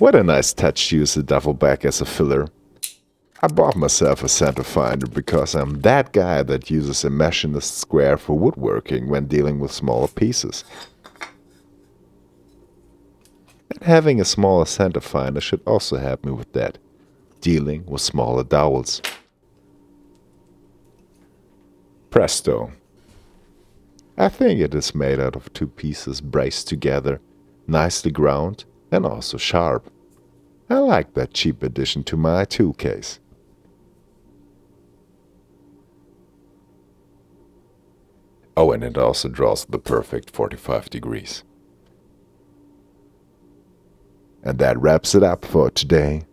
What a nice touch to use the duffel bag as a filler. I bought myself a center finder because I'm that guy that uses a machinist square for woodworking when dealing with smaller pieces. And having a smaller center finder should also help me with that, dealing with smaller dowels. Presto. I think it is made out of two pieces braced together, nicely ground and also sharp. I like that cheap addition to my tool case. Oh, and it also draws the perfect 45 degrees. And that wraps it up for today.